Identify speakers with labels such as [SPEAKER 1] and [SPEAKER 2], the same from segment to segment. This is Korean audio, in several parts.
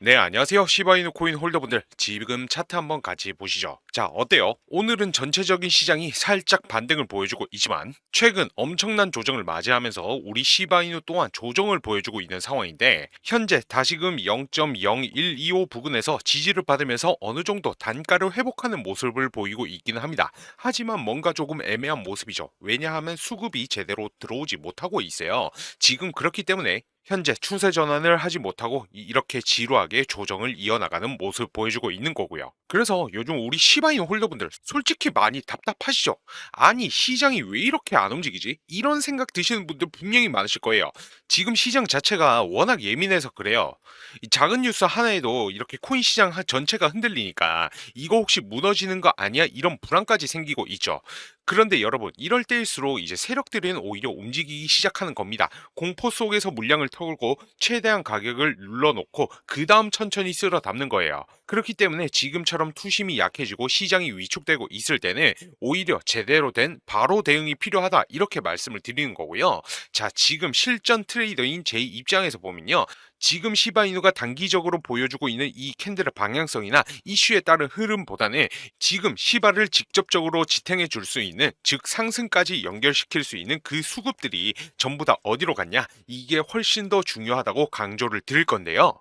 [SPEAKER 1] 네, 안녕하세요. 시바이누 코인 홀더분들. 지금 차트 한번 같이 보시죠. 자, 어때요? 오늘은 전체적인 시장이 살짝 반등을 보여주고 있지만 최근 엄청난 조정을 맞이하면서 우리 시바이누 또한 조정을 보여주고 있는 상황인데 현재 다시금 0.0125 부근에서 지지를 받으면서 어느 정도 단가를 회복하는 모습을 보이고 있기는 합니다. 하지만 뭔가 조금 애매한 모습이죠. 왜냐하면 수급이 제대로 들어오지 못하고 있어요. 지금 그렇기 때문에 현재 추세 전환을 하지 못하고 이렇게 지루하게 조정을 이어나가는 모습 보여주고 있는 거고요. 그래서 요즘 우리 시바인 홀더분들 솔직히 많이 답답하시죠? 아니 시장이 왜 이렇게 안 움직이지? 이런 생각 드시는 분들 분명히 많으실 거예요. 지금 시장 자체가 워낙 예민해서 그래요. 이 작은 뉴스 하나에도 이렇게 코인 시장 전체가 흔들리니까 이거 혹시 무너지는 거 아니야? 이런 불안까지 생기고 있죠. 그런데 여러분 이럴 때일수록 이제 세력들은 오히려 움직이기 시작하는 겁니다. 공포 속에서 물량을 털고 최대한 가격을 눌러놓고 그 다음 천천히 쓸어 담는 거예요. 그렇기 때문에 지금처럼 투심이 약해지고 시장이 위축되고 있을 때는 오히려 제대로 된 바로 대응이 필요하다 이렇게 말씀을 드리는 거고요. 자, 지금 실전 트레이더인 제 입장에서 보면요. 지금 시바이누가 단기적으로 보여주고 있는 이 캔들의 방향성이나 이슈에 따른 흐름보다는 지금 시바를 직접적으로 지탱해 줄 수 있는, 즉 상승까지 연결시킬 수 있는 그 수급들이 전부 다 어디로 갔냐, 이게 훨씬 더 중요하다고 강조를 드릴 건데요.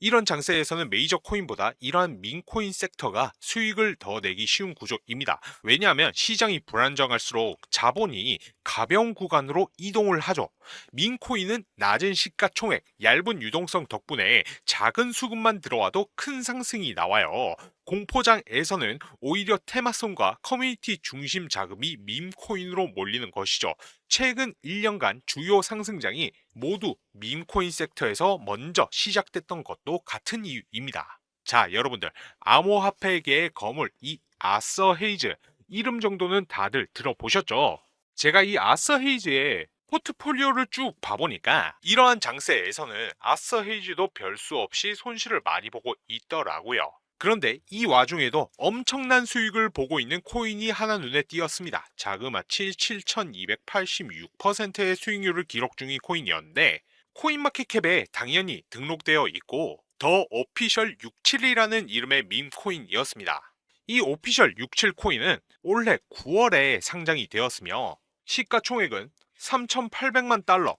[SPEAKER 1] 이런 장세에서는 메이저 코인보다 이러한 민코인 섹터가 수익을 더 내기 쉬운 구조입니다. 왜냐하면 시장이 불안정할수록 자본이 가벼운 구간으로 이동을 하죠. 민코인은 낮은 시가총액, 얇은 유동성 덕분에 작은 수급만 들어와도 큰 상승이 나와요. 공포장에서는 오히려 테마성과 커뮤니티 중심 자금이 밈코인으로 몰리는 것이죠. 최근 1년간 주요 상승장이 모두 밈코인 섹터에서 먼저 시작됐던 것도 같은 이유입니다. 자, 여러분들, 암호화폐계의 거물 이 아서 헤이즈 이름 정도는 다들 들어보셨죠? 제가 이 아서 헤이즈의 포트폴리오를 쭉 봐보니까 이러한 장세에서는 아서 헤이즈도 별 수 없이 손실을 많이 보고 있더라고요. 그런데 이 와중에도 엄청난 수익을 보고 있는 코인이 하나 눈에 띄었습니다. 자그마치 7286%의 수익률을 기록 중인 코인이었는데 코인마켓캡에 당연히 등록되어 있고 더 오피셜 67이라는 이름의 밈 코인이었습니다. 이 오피셜 67 코인은 올해 9월에 상장이 되었으며 시가총액은 3,800만 달러,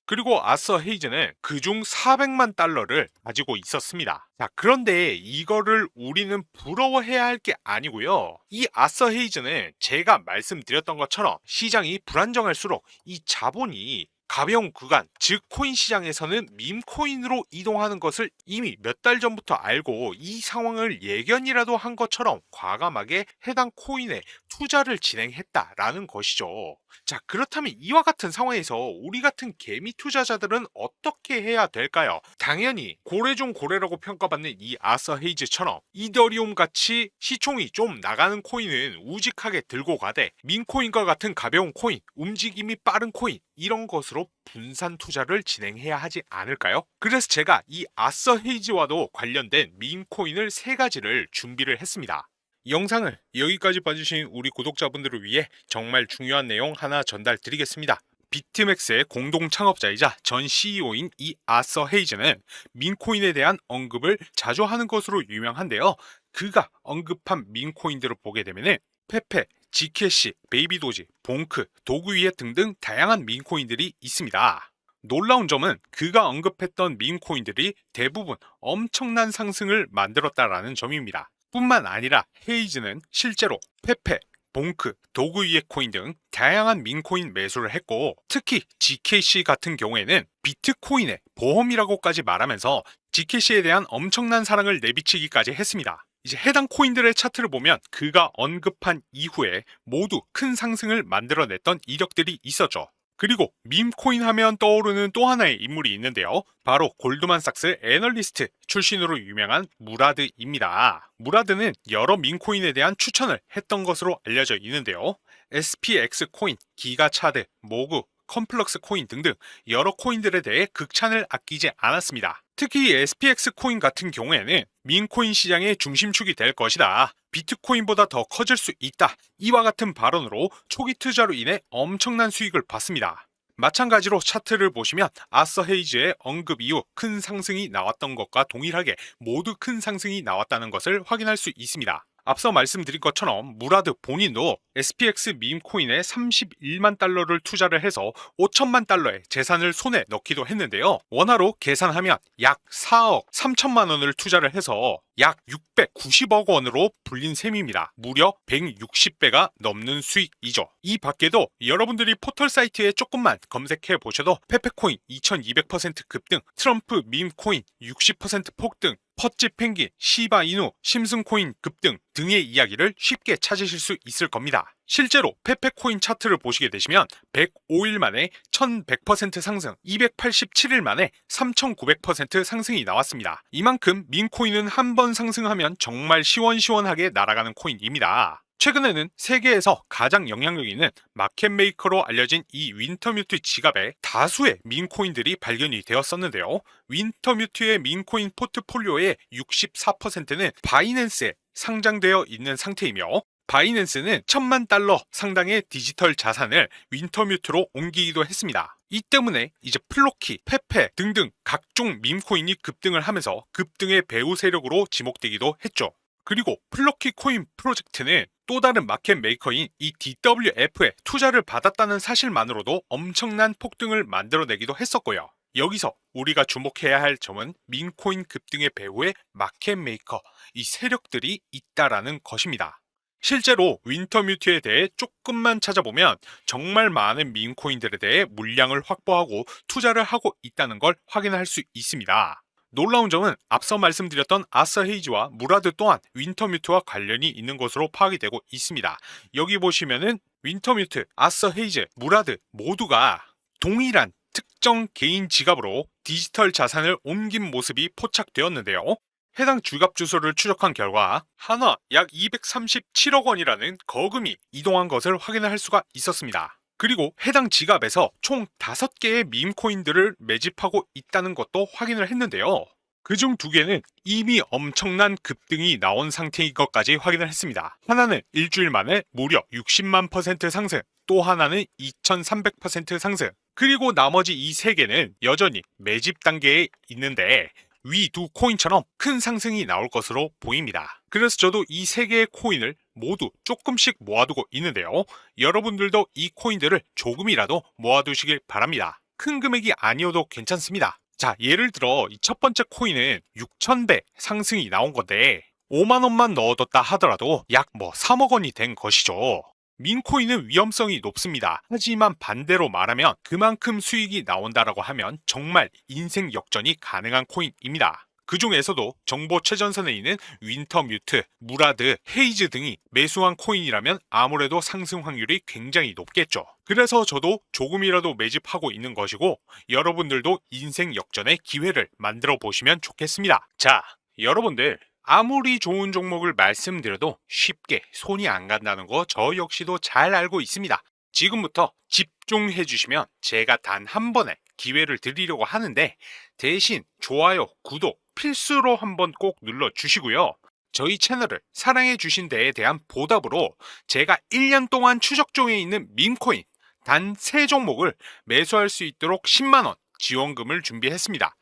[SPEAKER 1] 그리고 아서 헤이즈는 그중 400만 달러를 가지고 있었습니다. 자, 그런데 이거를 우리는 부러워해야 할 게 아니고요. 이 아서 헤이즈는 제가 말씀드렸던 것처럼 시장이 불안정할수록 이 자본이 가벼운 구간, 즉 코인 시장에서는 밈코인으로 이동하는 것을 이미 몇 달 전부터 알고 이 상황을 예견이라도 한 것처럼 과감하게 해당 코인에 투자를 진행했다라는 것이죠. 자, 그렇다면 이와 같은 상황에서 우리 같은 개미 투자자들은 어떻게 해야 될까요? 당연히 고래 중 고래라고 평가받는 이 아서 헤이즈처럼 이더리움 같이 시총이 좀 나가는 코인은 우직하게 들고 가되 민코인과 같은 가벼운 코인, 움직임이 빠른 코인 이런 것으로 분산 투자를 진행해야 하지 않을까요? 그래서 제가 이 아서 헤이즈와도 관련된 민코인을 세 가지를 준비를 했습니다. 이 영상을 여기까지 봐주신 우리 구독자분들을 위해 정말 중요한 내용 하나 전달 드리겠습니다. 비트맥스의 공동 창업자이자 전 CEO인 이 아서 헤이즈는 민코인에 대한 언급을 자주 하는 것으로 유명한데요. 그가 언급한 민코인들을 보게 되면 페페, 지캐시, 베이비도지, 봉크, 도구위에 등등 다양한 민코인들이 있습니다. 놀라운 점은 그가 언급했던 민코인들이 대부분 엄청난 상승을 만들었다라는 점입니다. 뿐만 아니라 헤이즈는 실제로 페페, 봉크, 도구 위의 코인 등 다양한 민코인 매수를 했고 특히 GKC 같은 경우에는 비트코인의 보험이라고까지 말하면서 GKC에 대한 엄청난 사랑을 내비치기까지 했습니다. 이제 해당 코인들의 차트를 보면 그가 언급한 이후에 모두 큰 상승을 만들어냈던 이력들이 있었죠. 그리고 밈코인 하면 떠오르는 또 하나의 인물이 있는데요. 바로 골드만삭스 애널리스트 출신으로 유명한 무라드입니다. 무라드는 여러 밈코인에 대한 추천을 했던 것으로 알려져 있는데요. SPX 코인, 기가차드, 모구, 컴플럭스 코인 등등 여러 코인들에 대해 극찬을 아끼지 않았습니다. 특히 SPX 코인 같은 경우에는 민코인 시장의 중심축이 될 것이다. 비트코인보다 더 커질 수 있다. 이와 같은 발언으로 초기 투자로 인해 엄청난 수익을 봤습니다. 마찬가지로 차트를 보시면 아서 헤이즈의 언급 이후 큰 상승이 나왔던 것과 동일하게 모두 큰 상승이 나왔다는 것을 확인할 수 있습니다. 앞서 말씀드린 것처럼 무라드 본인도 SPX 밈 코인에 31만 달러를 투자를 해서 5천만 달러의 재산을 손에 넣기도 했는데요. 원화로 계산하면 약 4억 3천만 원을 투자를 해서 약 690억 원으로 불린 셈입니다. 무려 160배가 넘는 수익이죠. 이 밖에도 여러분들이 포털 사이트에 조금만 검색해 보셔도 페페코인 2200% 급등, 트럼프 밈 코인 60% 폭등, 퍼찌 펭귄, 시바 이누, 심슨코인 급등 등의 이야기를 쉽게 찾으실 수 있을 겁니다. 실제로 페페코인 차트를 보시게 되시면 105일 만에 1100% 상승, 287일 만에 3900% 상승이 나왔습니다. 이만큼 밈코인은 한 번 상승하면 정말 시원시원하게 날아가는 코인입니다. 최근에는 세계에서 가장 영향력 있는 마켓메이커로 알려진 이 윈터뮤트 지갑에 다수의 밈코인들이 발견이 되었었는데요. 윈터뮤트의 밈코인 포트폴리오의 64%는 바이낸스에 상장되어 있는 상태이며 바이낸스는 1000만 달러 상당의 디지털 자산을 윈터뮤트로 옮기기도 했습니다. 이 때문에 이제 플로키, 페페 등등 각종 밈코인이 급등을 하면서 급등의 배후 세력으로 지목되기도 했죠. 그리고 플로키 코인 프로젝트는 또 다른 마켓 메이커인 이 DWF에 투자를 받았다는 사실만으로도 엄청난 폭등을 만들어내기도 했었고요. 여기서 우리가 주목해야 할 점은 밈코인 급등의 배후에 마켓 메이커, 이 세력들이 있다라는 것입니다. 실제로 윈터뮤트에 대해 조금만 찾아보면 정말 많은 밈코인들에 대해 물량을 확보하고 투자를 하고 있다는 걸 확인할 수 있습니다. 놀라운 점은 앞서 말씀드렸던 아서 헤이즈와 무라드 또한 윈터뮤트와 관련이 있는 것으로 파악이 되고 있습니다. 여기 보시면은 윈터뮤트, 아서 헤이즈, 무라드 모두가 동일한 특정 개인 지갑으로 디지털 자산을 옮긴 모습이 포착되었는데요. 해당 지갑 주소를 추적한 결과 한화 약 237억 원이라는 거금이 이동한 것을 확인할 수가 있었습니다. 그리고 해당 지갑에서 총 5개의 밈코인들을 매집하고 있다는 것도 확인을 했는데요. 그중 2개는 이미 엄청난 급등이 나온 상태인 것까지 확인을 했습니다. 하나는 일주일 만에 무려 60만 % 상승, 또 하나는 2300% 상승, 그리고 나머지 이 3개는 여전히 매집 단계에 있는데 위 두 코인처럼 큰 상승이 나올 것으로 보입니다. 그래서 저도 이 3개의 코인을 모두 조금씩 모아두고 있는데요. 여러분들도 이 코인들을 조금이라도 모아두시길 바랍니다. 큰 금액이 아니어도 괜찮습니다. 자, 예를 들어 이 첫 번째 코인은 6000배 상승이 나온 건데 5만원만 넣어뒀다 하더라도 약 3억 원이 된 것이죠. 민코인은 위험성이 높습니다. 하지만 반대로 말하면 그만큼 수익이 나온다라고 하면 정말 인생 역전이 가능한 코인입니다. 그 중에서도 정보 최전선에 있는 윈터뮤트, 무라드, 헤이즈 등이 매수한 코인이라면 아무래도 상승 확률이 굉장히 높겠죠. 그래서 저도 조금이라도 매집하고 있는 것이고 여러분들도 인생 역전의 기회를 만들어 보시면 좋겠습니다. 자, 여러분들 아무리 좋은 종목을 말씀드려도 쉽게 손이 안 간다는 거 저 역시도 잘 알고 있습니다. 지금부터 집중해 주시면 제가 단 한 번에 기회를 드리려고 하는데 대신 좋아요, 구독 필수로 한번 꼭 눌러 주시고요. 저희 채널을 사랑해 주신 데에 대한 보답으로 제가 1년 동안 추적 중에 있는 밈코인 단 3종목을 매수할 수 있도록 10만원 지원금을 준비했습니다.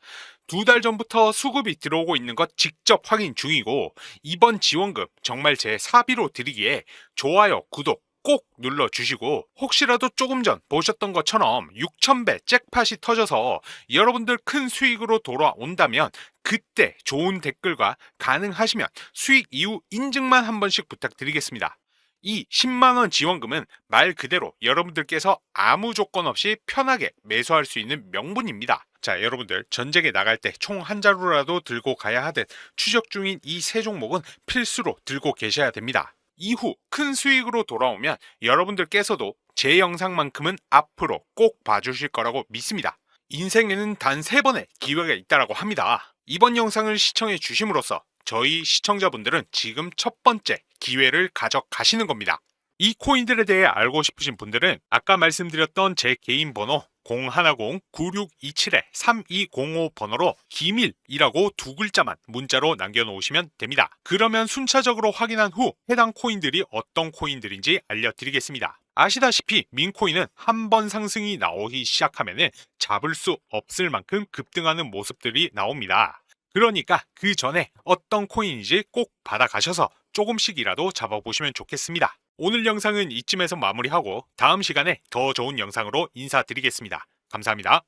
[SPEAKER 1] 2달 전부터 수급이 들어오고 있는 것 직접 확인 중이고 이번 지원금 정말 제 사비로 드리기에 좋아요, 구독 꼭 눌러주시고 혹시라도 조금 전 보셨던 것처럼 6000배 잭팟이 터져서 여러분들 큰 수익으로 돌아온다면 그때 좋은 댓글과 가능하시면 수익 이후 인증만 한 번씩 부탁드리겠습니다. 이 10만원 지원금은 말 그대로 여러분들께서 아무 조건 없이 편하게 매수할 수 있는 명분입니다. 자, 여러분들 전쟁에 나갈 때 총 한 자루라도 들고 가야 하듯 추적 중인 이 3종목은 필수로 들고 계셔야 됩니다. 이후 큰 수익으로 돌아오면 여러분들께서도 제 영상만큼은 앞으로 꼭 봐주실 거라고 믿습니다. 인생에는 단 3번의 기회가 있다라고 합니다. 이번 영상을 시청해 주심으로써 저희 시청자분들은 지금 첫 번째 기회를 가져가시는 겁니다. 이 코인들에 대해 알고 싶으신 분들은 아까 말씀드렸던 제 개인 번호 010-9627-3205 번호로 기밀이라고 2글자만 문자로 남겨놓으시면 됩니다. 그러면 순차적으로 확인한 후 해당 코인들이 어떤 코인들인지 알려드리겠습니다. 아시다시피 민코인은 한 번 상승이 나오기 시작하면은 잡을 수 없을 만큼 급등하는 모습들이 나옵니다. 그러니까 그 전에 어떤 코인인지 꼭 받아가셔서 조금씩이라도 잡아보시면 좋겠습니다. 오늘 영상은 이쯤에서 마무리하고 다음 시간에 더 좋은 영상으로 인사드리겠습니다. 감사합니다.